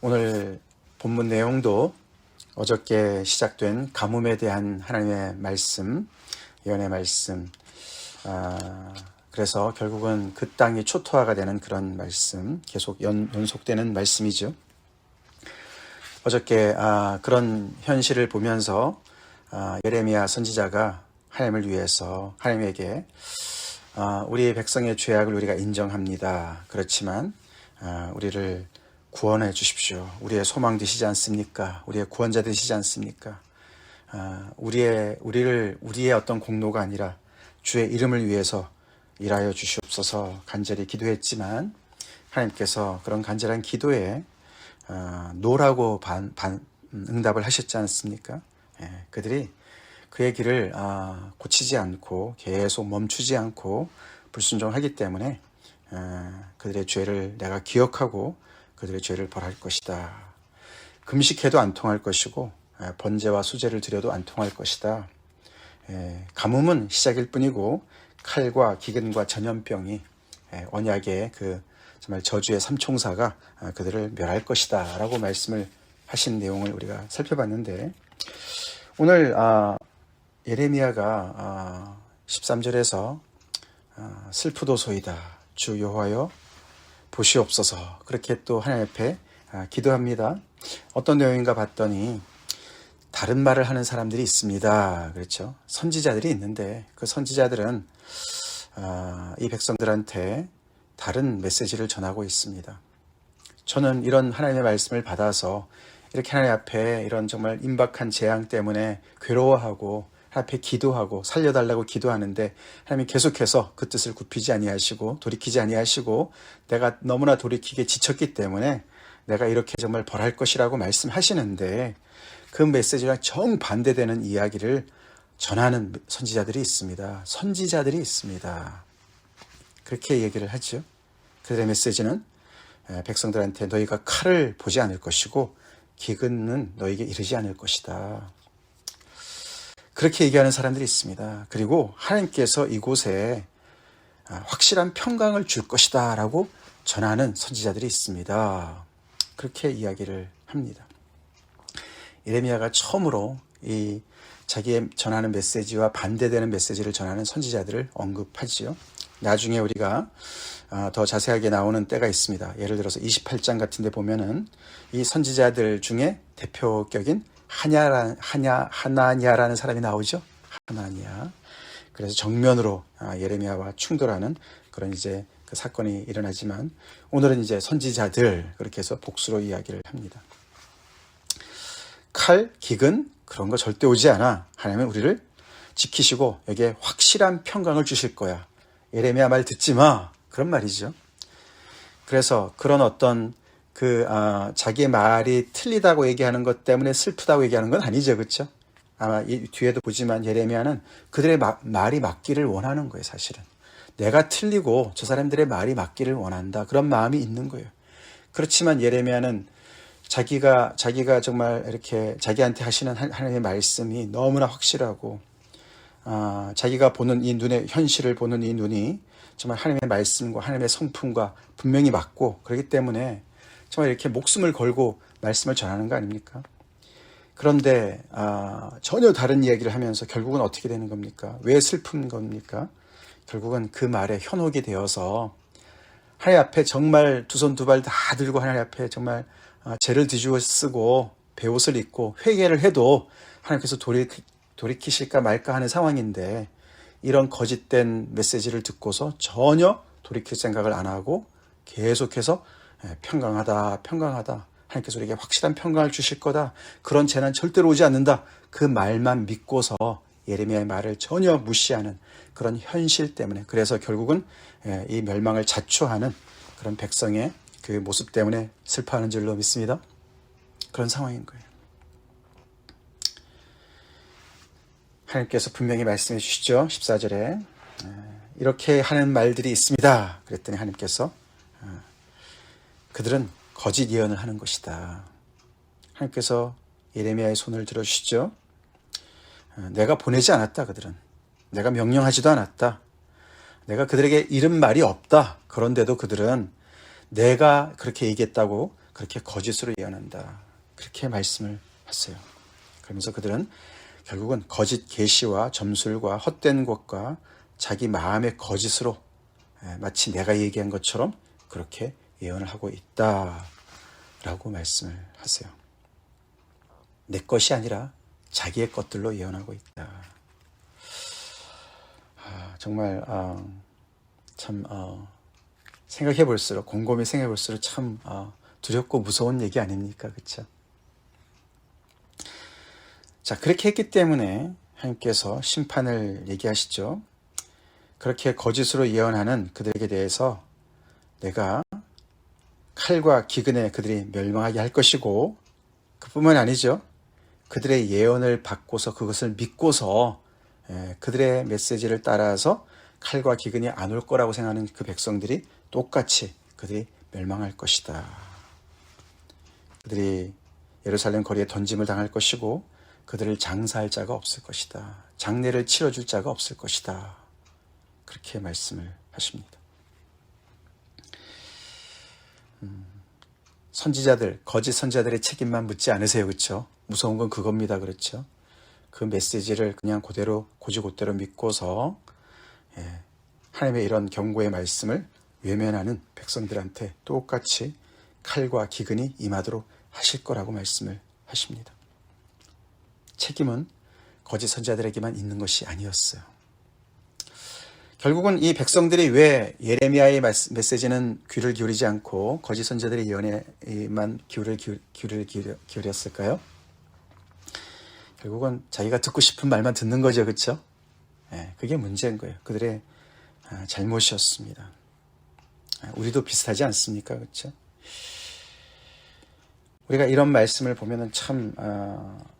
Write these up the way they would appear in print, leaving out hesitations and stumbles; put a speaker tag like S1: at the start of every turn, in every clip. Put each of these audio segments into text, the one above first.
S1: 오늘 본문 내용도 어저께 시작된 가뭄에 대한 하나님의 말씀, 예언의 말씀, 그래서 결국은 그 땅이 초토화가 되는 그런 말씀, 계속 연속되는 말씀이죠. 어저께 그런 현실을 보면서 예레미야 선지자가 하나님을 위해서 하나님에게 우리의 백성의 죄악을 우리가 인정합니다. 그렇지만 우리를 구원해 주십시오. 우리의 소망 되시지 않습니까? 우리의 구원자 되시지 않습니까? 우리의 어떤 공로가 아니라 주의 이름을 위해서 일하여 주시옵소서 간절히 기도했지만 하나님께서 그런 간절한 기도에 노라고 응답을 하셨지 않습니까? 그들이 그의 길을 고치지 않고 계속 멈추지 않고 불순종하기 때문에 그들의 죄를 내가 기억하고 그들의 죄를 벌할 것이다. 금식해도 안 통할 것이고 번제와 수제를 드려도 안 통할 것이다. 가뭄은 시작일 뿐이고 칼과 기근과 전염병이 언약의 그 정말 저주의 삼총사가 그들을 멸할 것이다 라고 말씀을 하신 내용을 우리가 살펴봤는데, 오늘 예레미야가 13절에서 슬프도소이다 주 여호와여 보시옵소서 그렇게 또 하나님 앞에 기도합니다. 어떤 내용인가 봤더니 다른 말을 하는 사람들이 있습니다. 그렇죠? 선지자들이 있는데 그 선지자들은 이 백성들한테 다른 메시지를 전하고 있습니다. 저는 이런 하나님의 말씀을 받아서 이렇게 하나님 앞에 이런 정말 임박한 재앙 때문에 괴로워하고 하나님 앞에 기도하고 살려달라고 기도하는데 하나님이 계속해서 그 뜻을 굽히지 아니하시고 돌이키지 아니하시고 내가 너무나 돌이키게 지쳤기 때문에 내가 이렇게 정말 벌할 것이라고 말씀하시는데 그 메시지랑 정반대되는 이야기를 전하는 선지자들이 있습니다. 선지자들이 있습니다. 그렇게 얘기를 하죠. 그들의 메시지는 백성들한테 너희가 칼을 보지 않을 것이고 기근은 너희에게 이르지 않을 것이다. 그렇게 얘기하는 사람들이 있습니다. 그리고 하나님께서 이곳에 확실한 평강을 줄 것이다 라고 전하는 선지자들이 있습니다. 그렇게 이야기를 합니다. 예레미야가 처음으로 이 자기의 전하는 메시지와 반대되는 메시지를 전하는 선지자들을 언급하지요. 나중에 우리가 더 자세하게 나오는 때가 있습니다. 예를 들어서 28장 같은 데 보면은 이 선지자들 중에 대표격인 하나냐라는 사람이 나오죠. 하나냐. 그래서 정면으로 예레미야와 충돌하는 그런 이제 그 사건이 일어나지만 오늘은 이제 선지자들 그렇게 해서 복수로 이야기를 합니다. 칼, 기근 그런 거 절대 오지 않아. 하나님은 우리를 지키시고 여기에 확실한 평강을 주실 거야. 예레미야 말 듣지 마. 그런 말이죠. 그래서 그런 어떤 자기의 말이 틀리다고 얘기하는 것 때문에 슬프다고 얘기하는 건 아니죠. 그렇죠? 아마 이 뒤에도 보지만 예레미야는 그들의 말이 맞기를 원하는 거예요. 사실은. 내가 틀리고 저 사람들의 말이 맞기를 원한다. 그런 마음이 있는 거예요. 그렇지만 예레미야는 자기가 정말 이렇게 자기한테 하시는 하나님의 말씀이 너무나 확실하고 자기가 보는 이 눈의 현실을 보는 이 눈이 정말 하나님의 말씀과 하나님의 성품과 분명히 맞고 그렇기 때문에 정말 이렇게 목숨을 걸고 말씀을 전하는 거 아닙니까? 그런데 전혀 다른 이야기를 하면서 결국은 어떻게 되는 겁니까? 왜 슬픈 겁니까? 결국은 그 말에 현혹이 되어서 하나님 앞에 정말 두 손 두 발 다 들고 하나님 앞에 정말 죄를 뒤집어 쓰고 베옷을 입고 회개를 해도 하나님께서 돌이키실까 말까 하는 상황인데 이런 거짓된 메시지를 듣고서 전혀 돌이킬 생각을 안 하고 계속해서 평강하다 하나님께서 우리에게 확실한 평강을 주실 거다, 그런 재난 절대로 오지 않는다, 그 말만 믿고서 예레미야의 말을 전혀 무시하는 그런 현실 때문에, 그래서 결국은 이 멸망을 자초하는 그런 백성의 그 모습 때문에 슬퍼하는 줄로 믿습니다. 그런 상황인 거예요. 하나님께서 분명히 말씀해 주시죠. 14절에 이렇게 하는 말들이 있습니다. 그랬더니 하나님께서 그들은 거짓 예언을 하는 것이다. 하나님께서 예레미야의 손을 들어주시죠. 내가 보내지 않았다. 그들은 내가 명령하지도 않았다. 내가 그들에게 이른 말이 없다. 그런데도 그들은 내가 그렇게 얘기했다고 그렇게 거짓으로 예언한다. 그렇게 말씀을 하세요. 그러면서 그들은 결국은 거짓 계시와 점술과 헛된 것과 자기 마음의 거짓으로 마치 내가 얘기한 것처럼 그렇게 예언을 하고 있다라고 말씀을 하세요. 내 것이 아니라 자기의 것들로 예언하고 있다. 정말 참 생각해 볼수록, 곰곰이 생각해 볼수록 참 두렵고 무서운 얘기 아닙니까? 그렇죠? 자, 그렇게 했기 때문에 하나님께서 심판을 얘기하시죠. 그렇게 거짓으로 예언하는 그들에게 대해서 내가 칼과 기근에 그들이 멸망하게 할 것이고, 그뿐만 아니죠. 그들의 예언을 받고서 그것을 믿고서 그들의 메시지를 따라서 칼과 기근이 안 올 거라고 생각하는 그 백성들이 똑같이 그들이 멸망할 것이다. 그들이 예루살렘 거리에 던짐을 당할 것이고 그들을 장사할 자가 없을 것이다. 장례를 치러줄 자가 없을 것이다. 그렇게 말씀을 하십니다. 선지자들, 거짓 선지자들의 책임만 묻지 않으세요. 그렇죠? 무서운 건 그겁니다. 그렇죠? 그 메시지를 그냥 그대로 고지고대로 믿고서 하나님의 이런 경고의 말씀을 외면하는 백성들한테 똑같이 칼과 기근이 임하도록 하실 거라고 말씀을 하십니다. 책임은 거짓 선지자들에게만 있는 것이 아니었어요. 결국은 이 백성들이 왜 예레미야의 메시지는 귀를 기울이지 않고 거짓 선지자들의 예언에만 귀를 기울였을까요? 결국은 자기가 듣고 싶은 말만 듣는 거죠. 그렇죠? 그게 문제인 거예요. 그들의 잘못이었습니다. 우리도 비슷하지 않습니까? 그렇죠? 우리가 이런 말씀을 보면은 참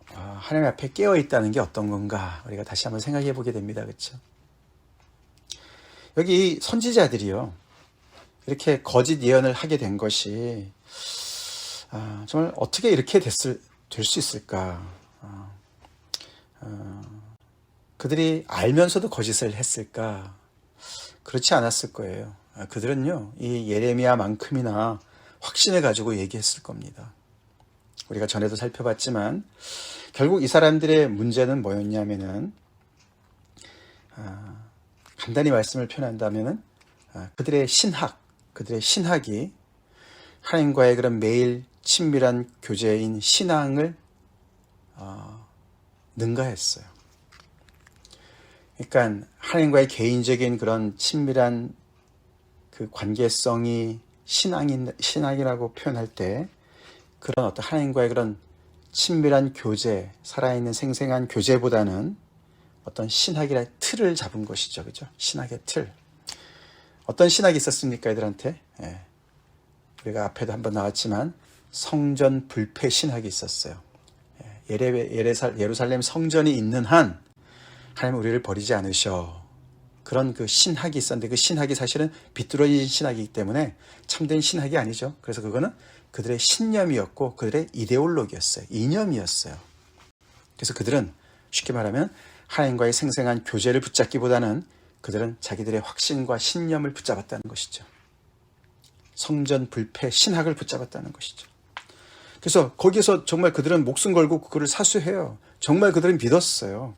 S1: 하나님 앞에 깨어 있다는 게 어떤 건가 우리가 다시 한번 생각해 보게 됩니다. 그렇죠? 여기 선지자들이요, 이렇게 거짓 예언을 하게 된 것이 정말 어떻게 이렇게 될 수 있을까? 그들이 알면서도 거짓을 했을까? 그렇지 않았을 거예요. 그들은요, 이 예레미야만큼이나 확신을 가지고 얘기했을 겁니다. 우리가 전에도 살펴봤지만 결국 이 사람들의 문제는 뭐였냐면은 간단히 말씀을 표현한다면은 그들의 신학이 하나님과의 그런 매일 친밀한 교제인 신앙을 능가했어요. 그러니까 하나님과의 개인적인 그런 친밀한 그 관계성이 신앙이라고 표현할 때 그런 어떤 하나님과의 그런 친밀한 교제, 살아있는 생생한 교제보다는 어떤 신학이라는 틀을 잡은 것이죠. 그죠? 신학의 틀. 어떤 신학이 있었습니까, 애들한테? 우리가 앞에도 한번 나왔지만 성전 불패 신학이 있었어요. 예루살렘 성전이 있는 한 하나님은 우리를 버리지 않으셔. 그런 그 신학이 있었는데 그 신학이 사실은 비뚤어진 신학이기 때문에 참된 신학이 아니죠. 그래서 그거는 그들의 신념이었고 그들의 이데올로기였어요. 이념이었어요. 그래서 그들은 쉽게 말하면 하나님과의 생생한 교제를 붙잡기보다는 그들은 자기들의 확신과 신념을 붙잡았다는 것이죠. 성전 불패 신학을 붙잡았다는 것이죠. 그래서 거기서 정말 그들은 목숨 걸고 그거를 사수해요. 정말 그들은 믿었어요.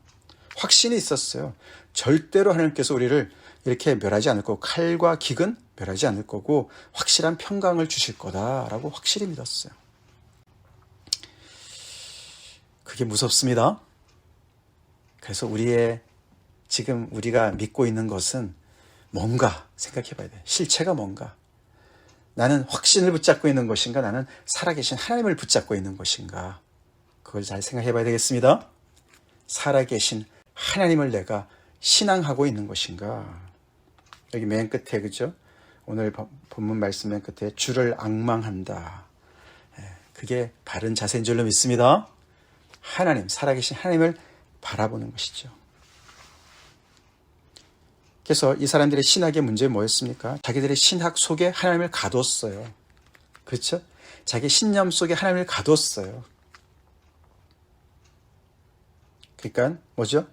S1: 확신이 있었어요. 절대로 하나님께서 우리를 이렇게 멸하지 않을 거고 칼과 기근 멸하지 않을 거고 확실한 평강을 주실 거다라고 확실히 믿었어요. 그게 무섭습니다. 그래서 지금 우리가 믿고 있는 것은 뭔가 생각해 봐야 돼요. 실체가 뭔가. 나는 확신을 붙잡고 있는 것인가? 나는 살아계신 하나님을 붙잡고 있는 것인가? 그걸 잘 생각해 봐야 되겠습니다. 살아계신 하나님을 내가 신앙하고 있는 것인가? 여기 맨 끝에, 그죠? 오늘 본문 말씀 맨 끝에 주를 앙망한다. 그게 바른 자세인 줄로 믿습니다. 살아계신 하나님을 바라보는 것이죠. 그래서 이 사람들의 신학의 문제는 뭐였습니까? 자기들의 신학 속에 하나님을 가뒀어요. 그렇죠? 자기 신념 속에 하나님을 가뒀어요. 그러니까 뭐죠?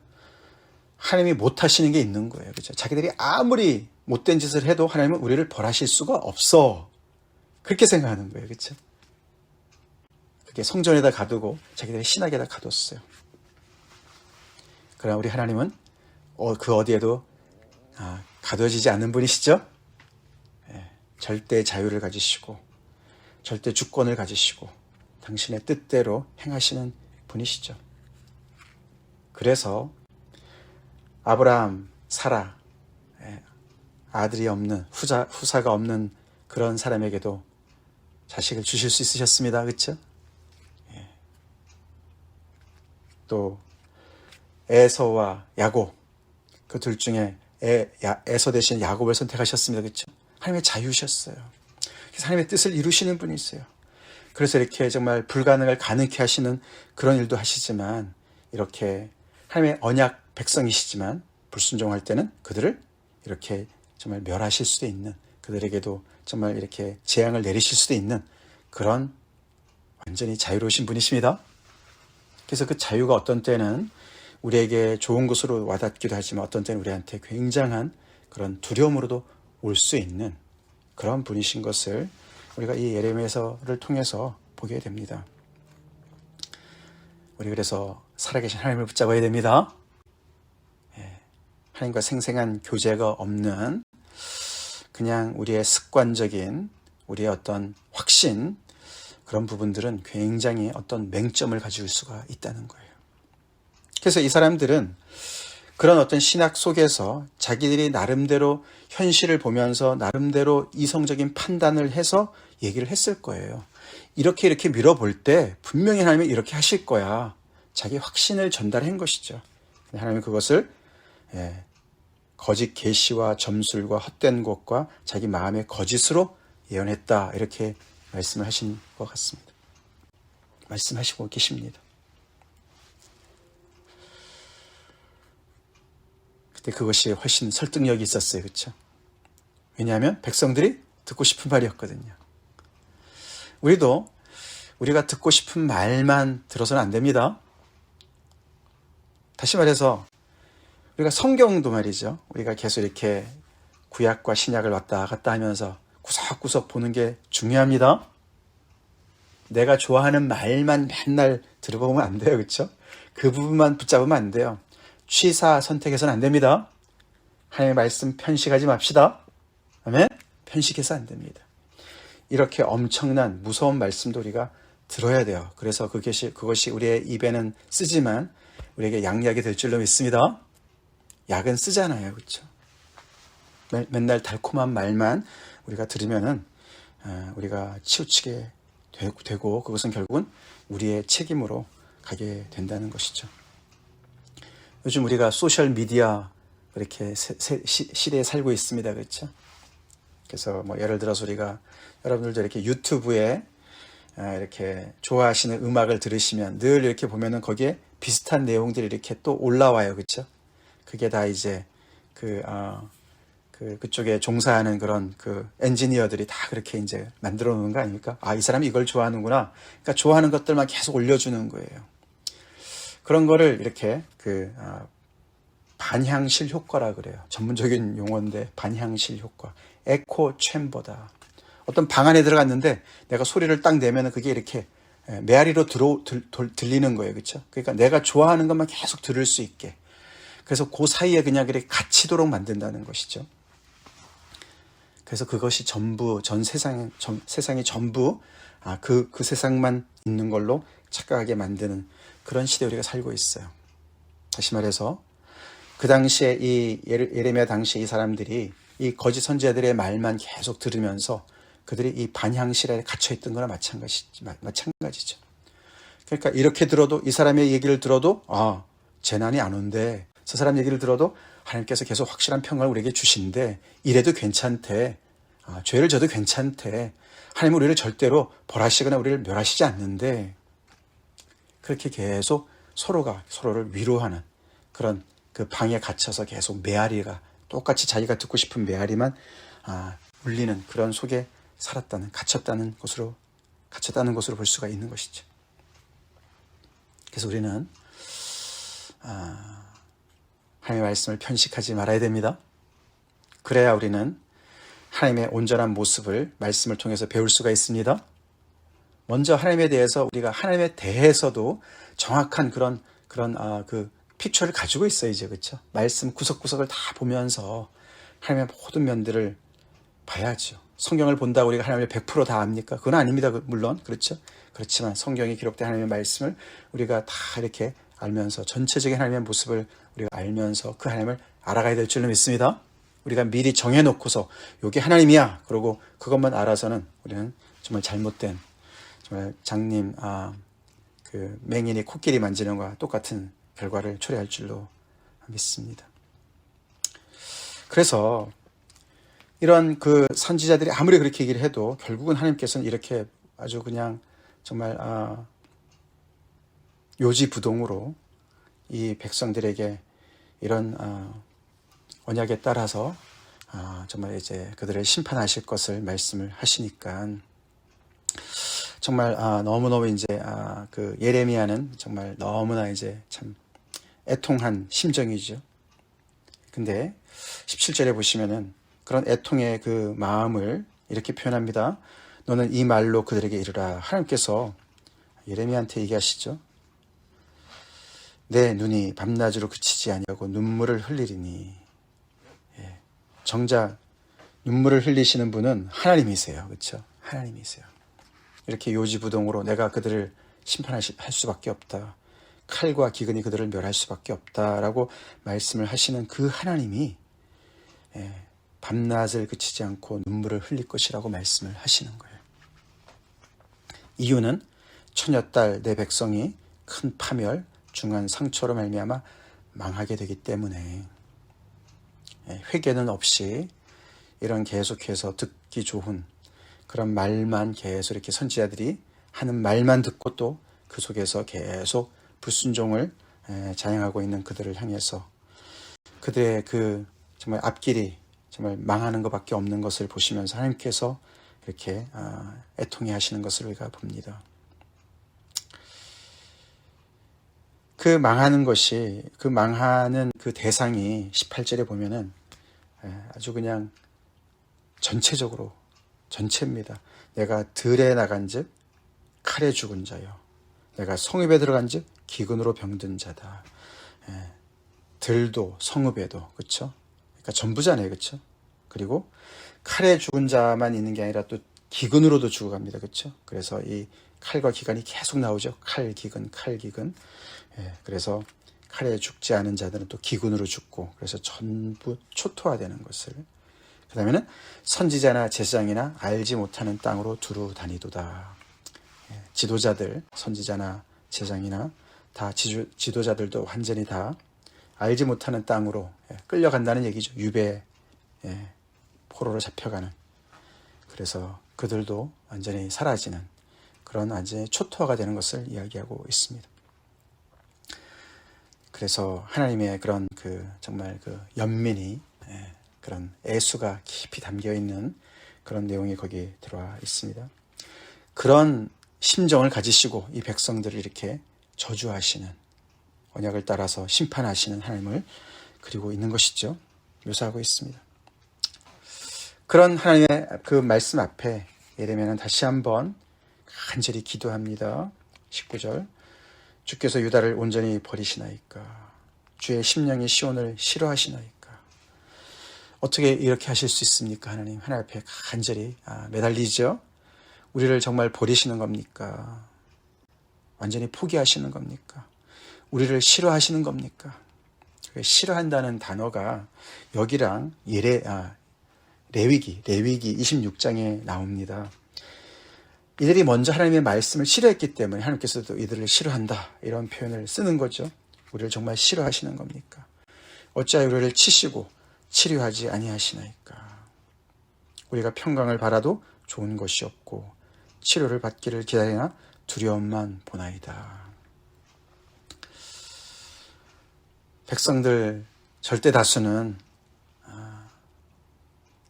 S1: 하나님이 못하시는 게 있는 거예요. 그렇죠? 자기들이 아무리 못된 짓을 해도 하나님은 우리를 벌하실 수가 없어. 그렇게 생각하는 거예요. 그렇죠? 그게 성전에다 가두고 자기들의 신학에다 가뒀어요. 그러나 우리 하나님은 그 어디에도 가둬지지 않는 분이시죠. 절대 자유를 가지시고 절대 주권을 가지시고 당신의 뜻대로 행하시는 분이시죠. 그래서 아브라함, 사라, 아들이 없는 후사가 없는 그런 사람에게도 자식을 주실 수 있으셨습니다. 그렇죠? 또 에서와 야곱, 그 둘 중에 에서 대신 야곱을 선택하셨습니다. 그렇죠? 하나님의 자유셨어요. 그래서 하나님의 뜻을 이루시는 분이세요. 그래서 이렇게 정말 불가능을 가능케 하시는 그런 일도 하시지만, 이렇게 하나님의 언약 백성이시지만 불순종할 때는 그들을 이렇게 정말 멸하실 수도 있는, 그들에게도 정말 이렇게 재앙을 내리실 수도 있는 그런 완전히 자유로우신 분이십니다. 그래서 그 자유가 어떤 때는 우리에게 좋은 것으로 와닿기도 하지만 어떤 때는 우리한테 굉장한 그런 두려움으로도 올 수 있는 그런 분이신 것을 우리가 이 예레미야서를 통해서 보게 됩니다. 우리 그래서 살아계신 하나님을 붙잡아야 됩니다. 하나님과 생생한 교제가 없는 그냥 우리의 습관적인 우리의 어떤 확신, 그런 부분들은 굉장히 어떤 맹점을 가질 수가 있다는 거예요. 그래서 이 사람들은 그런 어떤 신학 속에서 자기들이 나름대로 현실을 보면서 나름대로 이성적인 판단을 해서 얘기를 했을 거예요. 이렇게 밀어볼 때 분명히 하나님은 이렇게 하실 거야. 자기 확신을 전달한 것이죠. 하나님은 그것을 거짓 계시와 점술과 헛된 것과 자기 마음의 거짓으로 예언했다. 이렇게 말씀을 하신 것 같습니다. 말씀하시고 계십니다. 그때 그것이 훨씬 설득력이 있었어요. 그렇죠? 왜냐하면 백성들이 듣고 싶은 말이었거든요. 우리가 듣고 싶은 말만 들어서는 안 됩니다. 다시 말해서 우리가 성경도 말이죠. 우리가 계속 이렇게 구약과 신약을 왔다 갔다 하면서 구석구석 보는 게 중요합니다. 내가 좋아하는 말만 맨날 들어보면 안 돼요. 그렇죠? 그 부분만 붙잡으면 안 돼요. 취사 선택해서는 안 됩니다. 하나님의 말씀 편식하지 맙시다. 아멘? 편식해서 안 됩니다. 이렇게 엄청난 무서운 말씀도 우리가 들어야 돼요. 그래서 그것이 우리의 입에는 쓰지만 우리에게 양약이 될 줄로 믿습니다. 약은 쓰잖아요. 그렇죠? 맨날 달콤한 말만 우리가 들으면은 우리가 치우치게 되고 그것은 결국은 우리의 책임으로 가게 된다는 것이죠. 요즘 우리가 소셜 미디어 이렇게 시대에 살고 있습니다. 그렇죠? 그래서 예를 들어서 우리가 여러분들도 이렇게 유튜브에 이렇게 좋아하시는 음악을 들으시면 늘 이렇게 보면은 거기에 비슷한 내용들이 이렇게 또 올라와요. 그렇죠? 그게 다 이제 그쪽에 종사하는 그런 그 엔지니어들이 다 그렇게 이제 만들어 놓은 거 아닙니까? 이 사람이 이걸 좋아하는구나. 그러니까 좋아하는 것들만 계속 올려주는 거예요. 그런 거를 이렇게 반향실 효과라 그래요. 전문적인 용어인데 반향실 효과. 에코 챔버다. 어떤 방 안에 들어갔는데 내가 소리를 딱 내면 그게 이렇게 메아리로 들리는 거예요. 그렇죠? 그러니까 내가 좋아하는 것만 계속 들을 수 있게. 그래서 그 사이에 그냥 이렇게 갇히도록 만든다는 것이죠. 그래서 그것이 전부 세상이 전부 그 세상만 있는 걸로 착각하게 만드는 그런 시대에 우리가 살고 있어요. 다시 말해서 그 당시에 이 예레미야 당시에 이 사람들이 이 거짓 선지자들의 말만 계속 들으면서 그들이 이 반향실에 갇혀있던 거나 마찬가지죠. 그러니까 이렇게 들어도 이 사람의 얘기를 들어도 재난이 안 온대. 저 사람 얘기를 들어도 하나님께서 계속 확실한 평강을 우리에게 주신대. 이래도 괜찮대. 죄를 져도 괜찮대. 하나님은 우리를 절대로 벌하시거나 우리를 멸하시지 않는데, 그렇게 계속 서로가 서로를 위로하는 그런 그 방에 갇혀서 계속 메아리가 똑같이 자기가 듣고 싶은 메아리만 울리는 그런 속에 갇혔다는 것으로 볼 수가 있는 것이죠. 그래서 우리는 하나님의 말씀을 편식하지 말아야 됩니다. 그래야 우리는 하나님의 온전한 모습을 말씀을 통해서 배울 수가 있습니다. 먼저 하나님에 대해서 우리가 하나님에 대해서도 정확한 그 픽처를 가지고 있어야죠. 그렇죠? 말씀 구석구석을 다 보면서 하나님의 모든 면들을 봐야죠. 성경을 본다고 우리가 하나님을 100%다 압니까? 그건 아닙니다. 물론 그렇죠. 그렇지만 성경에 기록된 하나님의 말씀을 우리가 다 이렇게 알면서 전체적인 하나님의 모습을 우리가 알면서 그 하나님을 알아가야 될 줄로 믿습니다. 우리가 미리 정해놓고서 이게 하나님이야 그러고 그것만 알아서는 우리는 정말 잘못된, 정말 장님 그 맹인이 코끼리 만지는 것과 똑같은 결과를 초래할 줄로 믿습니다. 그래서 이런 그 선지자들이 아무리 그렇게 얘기를 해도 결국은 하나님께서는 이렇게 아주 그냥 정말 요지부동으로 이 백성들에게 이런 언약에 따라서 정말 이제 그들을 심판하실 것을 말씀을 하시니까 정말 너무너무 이제 그 예레미야는 정말 너무나 이제 참 애통한 심정이죠. 근데 17절에 보시면은 그런 애통의 그 마음을 이렇게 표현합니다. 너는 이 말로 그들에게 이르라. 하나님께서 예레미야한테 얘기하시죠. 내 눈이 밤낮으로 그치지 아니하고 눈물을 흘리리니. 정작 눈물을 흘리시는 분은 하나님이세요. 그렇죠? 하나님이세요. 이렇게 요지부동으로 내가 그들을 심판할 수밖에 없다. 칼과 기근이 그들을 멸할 수밖에 없다라고 말씀을 하시는 그 하나님이 밤낮을 그치지 않고 눈물을 흘릴 것이라고 말씀을 하시는 거예요. 이유는 처녀딸 내 백성이 큰 파멸, 중한 상처로 말미암아 망하게 되기 때문에 회개는 없이 이런 계속해서 듣기 좋은 그런 말만 계속 이렇게 선지자들이 하는 말만 듣고 또 그 속에서 계속 불순종을 자행하고 있는 그들을 향해서 그들의 그 정말 앞길이 정말 망하는 것밖에 없는 것을 보시면서 하나님께서 이렇게 애통해 하시는 것을 우리가 봅니다. 그 망하는 것이, 그 망하는 그 대상이 18절에 보면은 아주 그냥 전체적으로 전체입니다. 내가 들에 나간 즉 칼에 죽은 자요. 내가 성읍에 들어간 즉 기근으로 병든 자다. 들도 성읍에도, 그렇죠? 그러니까 전부잖아요, 그렇죠? 그리고 칼에 죽은 자만 있는 게 아니라 또 기근으로도 죽어갑니다, 그렇죠? 그래서 이 칼과 기근이 계속 나오죠. 칼, 기근, 칼, 기근. 그래서 칼에 죽지 않은 자들은 또 기근으로 죽고, 그래서 전부 초토화되는 것을. 그 다음에는 선지자나 제사장이나 알지 못하는 땅으로 두루 다니도다. 지도자들, 선지자나 제사장이나 다 지도자들도 완전히 다 알지 못하는 땅으로 끌려간다는 얘기죠. 유배 포로로 잡혀가는. 그래서 그들도 완전히 사라지는 그런 완전히 초토화가 되는 것을 이야기하고 있습니다. 그래서 하나님의 그런 그 정말 그 연민이 그런 애수가 깊이 담겨 있는 그런 내용이 거기에 들어와 있습니다. 그런 심정을 가지시고 이 백성들을 이렇게 저주하시는, 언약을 따라서 심판하시는 하나님을 그리고 있는 것이죠. 묘사하고 있습니다. 그런 하나님의 그 말씀 앞에 예레미야는 다시 한번 간절히 기도합니다. 19절, 주께서 유다를 온전히 버리시나이까? 주의 심령이 시온을 싫어하시나이까? 어떻게 이렇게 하실 수 있습니까? 하나님 앞에 간절히 매달리죠. 우리를 정말 버리시는 겁니까? 완전히 포기하시는 겁니까? 우리를 싫어하시는 겁니까? 싫어한다는 단어가 여기랑 레위기 26장에 나옵니다. 이들이 먼저 하나님의 말씀을 싫어했기 때문에 하나님께서도 이들을 싫어한다, 이런 표현을 쓰는 거죠. 우리를 정말 싫어하시는 겁니까? 어찌하여 우리를 치시고 치료하지 아니하시나이까? 우리가 평강을 바라도 좋은 것이 없고 치료를 받기를 기다리나 두려움만 보나이다. 백성들 절대 다수는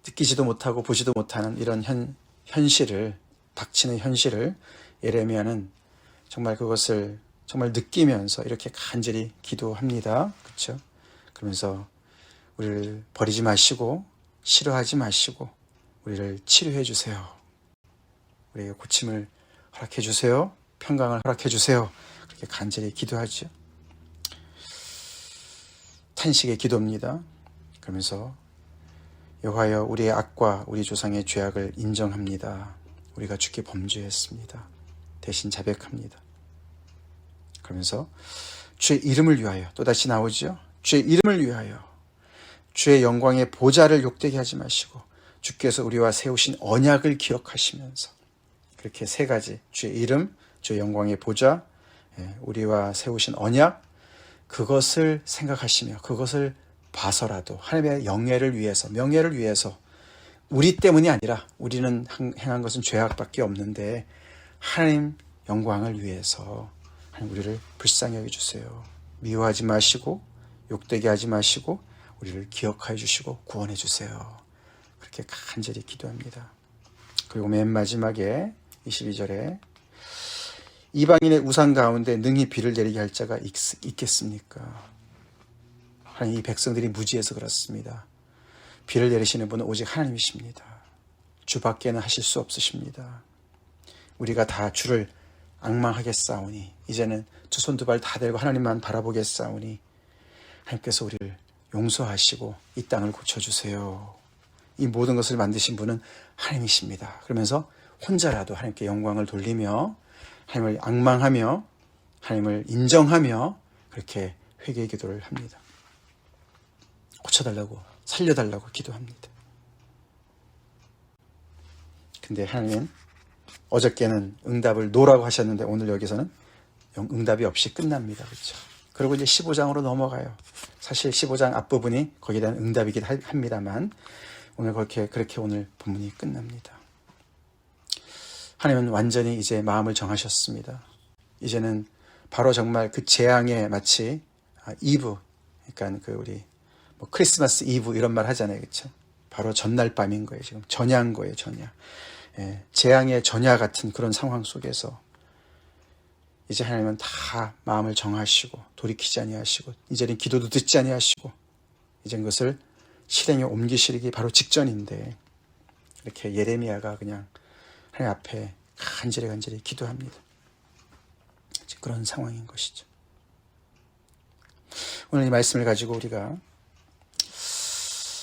S1: 느끼지도 못하고 보지도 못하는 이런 현실을, 닥치는 현실을 예레미야는 정말 그것을 정말 느끼면서 이렇게 간절히 기도합니다. 그렇죠? 그러면서 우리를 버리지 마시고 싫어하지 마시고 우리를 치료해 주세요. 우리에게 고침을 허락해 주세요. 평강을 허락해 주세요. 그렇게 간절히 기도하죠. 탄식의 기도입니다. 그러면서 여호와여, 우리의 악과 우리 조상의 죄악을 인정합니다. 우리가 주께 범죄했습니다. 대신 자백합니다. 그러면서 주의 이름을 위하여, 또다시 나오죠. 주의 이름을 위하여 주의 영광의 보좌를 욕되게 하지 마시고 주께서 우리와 세우신 언약을 기억하시면서, 그렇게 세 가지, 주의 이름, 주의 영광의 보좌, 우리와 세우신 언약, 그것을 생각하시며 그것을 봐서라도 하나님의 영예를 위해서, 명예를 위해서, 우리 때문이 아니라, 우리는 행한 것은 죄악밖에 없는데 하나님 영광을 위해서 하나님 우리를 불쌍히 여겨주세요. 미워하지 마시고 욕되게 하지 마시고 우리를 기억하여 주시고 구원해 주세요. 그렇게 간절히 기도합니다. 그리고 맨 마지막에 22절에 이방인의 우상 가운데 능히 비를 내리게 할 자가 있겠습니까? 하나님, 이 백성들이 무지해서 그렇습니다. 비를 내리시는 분은 오직 하나님이십니다. 주밖에는 하실 수 없으십니다. 우리가 다 주를 앙망하겠사오니, 이제는 두 손 두 발 다 들고 하나님만 바라보겠사오니 하나님께서 우리를 용서하시고 이 땅을 고쳐주세요. 이 모든 것을 만드신 분은 하나님이십니다. 그러면서 혼자라도 하나님께 영광을 돌리며 하나님을 앙망하며 하나님을 인정하며 그렇게 회개의 기도를 합니다. 고쳐달라고, 살려달라고 기도합니다. 근데 하나님은 어저께는 응답을 노라고 하셨는데 오늘 여기서는 응답이 없이 끝납니다. 그렇죠? 그리고 이제 15장으로 넘어가요. 사실 15장 앞부분이 거기에 대한 응답이긴 합니다만 오늘 그렇게 오늘 본문이 끝납니다. 하나님은 완전히 이제 마음을 정하셨습니다. 이제는 바로 정말 그 재앙에 마치 이브, 그러니까 우리 크리스마스 이브 이런 말 하잖아요. 그렇죠? 바로 전날 밤인 거예요. 지금 전야인 거예요. 전야. 재앙의 전야 같은 그런 상황 속에서 이제 하나님은 다 마음을 정하시고 돌이키지 아니하시고 이제는 기도도 듣지 아니하시고 이제 그것을 실행에 옮기시기 바로 직전인데 이렇게 예레미야가 그냥 하나님 앞에 간절히 기도합니다. 그런 상황인 것이죠. 오늘 이 말씀을 가지고 우리가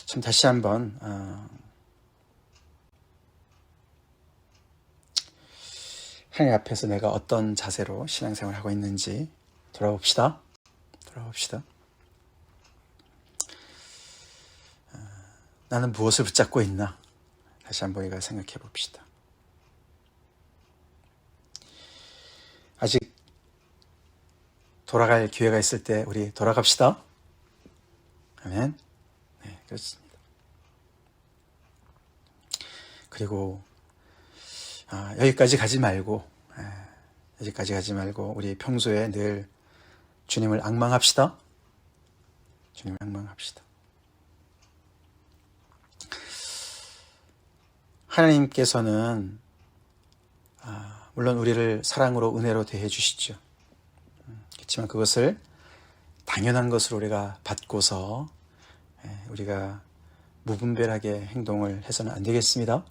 S1: 참 다시 한번 하나님 앞에서 내가 어떤 자세로 신앙생활을 하고 있는지 돌아봅시다. 나는 무엇을 붙잡고 있나? 다시 한번 우리가 생각해 봅시다. 아직 돌아갈 기회가 있을 때 우리 돌아갑시다. 아멘. 네, 그렇습니다. 그리고 여기까지 가지 말고 우리 평소에 늘 주님을 앙망합시다. 주님을 앙망합시다. 하나님께서는 물론 우리를 사랑으로 은혜로 대해 주시죠. 그렇지만 그것을 당연한 것으로 우리가 받고서 우리가 무분별하게 행동을 해서는 안 되겠습니다.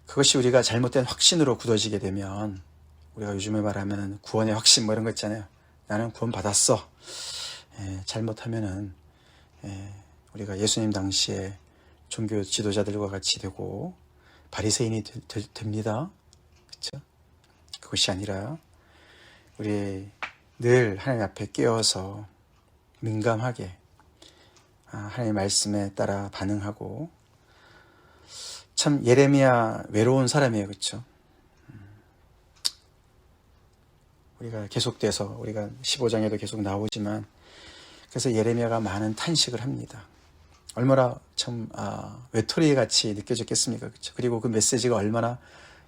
S1: 그것이 우리가 잘못된 확신으로 굳어지게 되면 우리가 요즘에 말하면 구원의 확신 이런 거 있잖아요. 나는 구원 받았어. 잘못하면은 우리가 예수님 당시에 종교 지도자들과 같이 되고 바리새인이 됩니다. 그렇죠? 그것이 아니라 우리 늘 하나님 앞에 깨어서 민감하게 하나님의 말씀에 따라 반응하고, 참 예레미야 외로운 사람이에요. 그렇죠? 우리가 계속돼서 우리가 15장에도 계속 나오지만 그래서 예레미야가 많은 탄식을 합니다. 얼마나 참 외톨이 같이 느껴졌겠습니까? 그렇죠? 그리고 그 메시지가 얼마나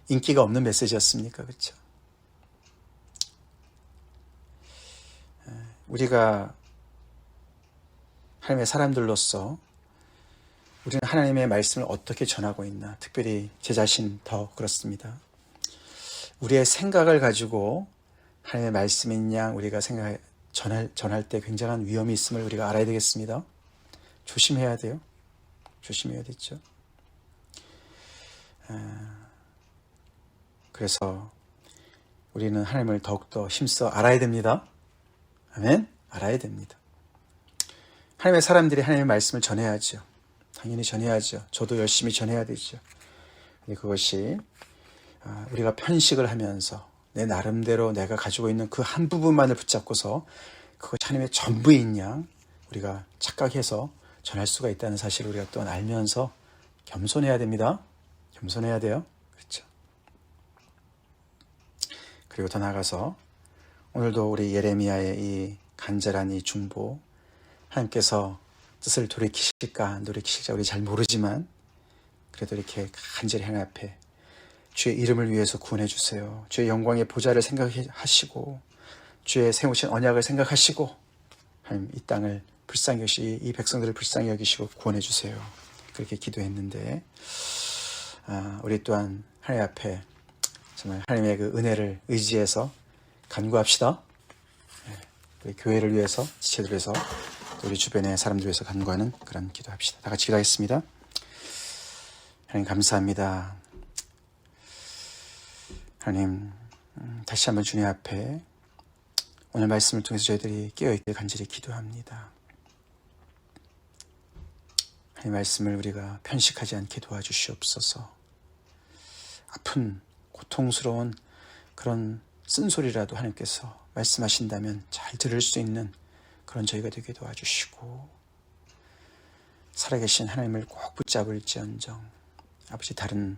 S1: 인기가 없는 메시지였습니까? 그렇죠? 우리가 하나님의 사람들로서 우리는 하나님의 말씀을 어떻게 전하고 있나, 특별히 제 자신 더 그렇습니다. 우리의 생각을 가지고 하나님의 말씀인 양 우리가 전할 때 굉장한 위험이 있음을 우리가 알아야 되겠습니다. 조심해야 돼요. 조심해야 되죠. 그래서 우리는 하나님을 더욱더 힘써 알아야 됩니다. 아멘. 알아야 됩니다. 하나님의 사람들이 하나님의 말씀을 전해야죠. 당연히 전해야죠. 저도 열심히 전해야 되죠. 그것이 우리가 편식을 하면서 내 나름대로 내가 가지고 있는 그 한 부분만을 붙잡고서 그것이 하나님의 전부인 양 우리가 착각해서 전할 수가 있다는 사실을 우리가 또 알면서 겸손해야 됩니다. 겸손해야 돼요. 그렇죠. 그리고 더 나아가서 오늘도 우리 예레미야의 이 간절한 이 중보, 하나님께서 뜻을 돌이키실까 안 돌이키실까 우리 잘 모르지만 그래도 이렇게 간절히 하나님 앞에 주의 이름을 위해서 구원해 주세요. 주의 영광의 보좌를 생각하시고 주의 세우신 언약을 생각하시고 하나님 이 땅을 불쌍히 여기시고 이 백성들을 불쌍히 여기시고 구원해 주세요. 그렇게 기도했는데 우리 또한 하나님 앞에 정말 하나님의 그 은혜를 의지해서 간구합시다. 우리 교회를 위해서, 지체들을 위해서, 또 우리 주변의 사람들을 위해서 간구하는 그런 기도합시다. 다 같이 기도하겠습니다. 하나님 감사합니다. 하나님 다시 한번 주님 앞에 오늘 말씀을 통해서 저희들이 깨어있게 간절히 기도합니다. 하나님 말씀을 우리가 편식하지 않게 도와주시옵소서. 아픈 고통스러운 그런 쓴소리라도 하나님께서 말씀하신다면 잘 들을 수 있는 그런 저희가 되게 도와주시고 살아계신 하나님을 꼭 붙잡을지언정 아버지 다른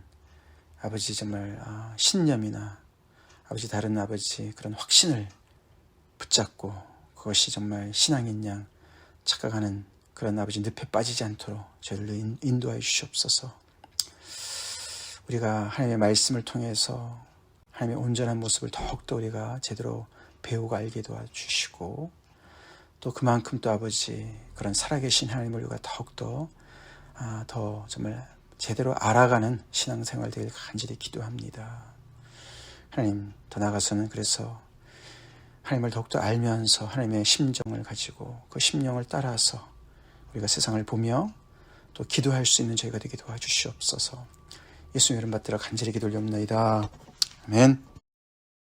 S1: 아버지 정말 신념이나 아버지 다른 아버지 그런 확신을 붙잡고 그것이 정말 신앙인 양 착각하는 그런 아버지 늪에 빠지지 않도록 저희를 인도하여 주시옵소서. 우리가 하나님의 말씀을 통해서 하나님의 온전한 모습을 더욱더 우리가 제대로 배우고 알게 도와주시고 또 그만큼 또 아버지 그런 살아계신 하나님을 우리가 더욱더 더 정말 제대로 알아가는 신앙생활 되길 간절히 기도합니다. 하나님 더 나아가서는 그래서 하나님을 더욱더 알면서 하나님의 심정을 가지고 그 심령을 따라서 우리가 세상을 보며 또 기도할 수 있는 저희가 되게 도와주시옵소서. 예수님 이름 받들어 간절히 기도 올려옵나이다. 아멘.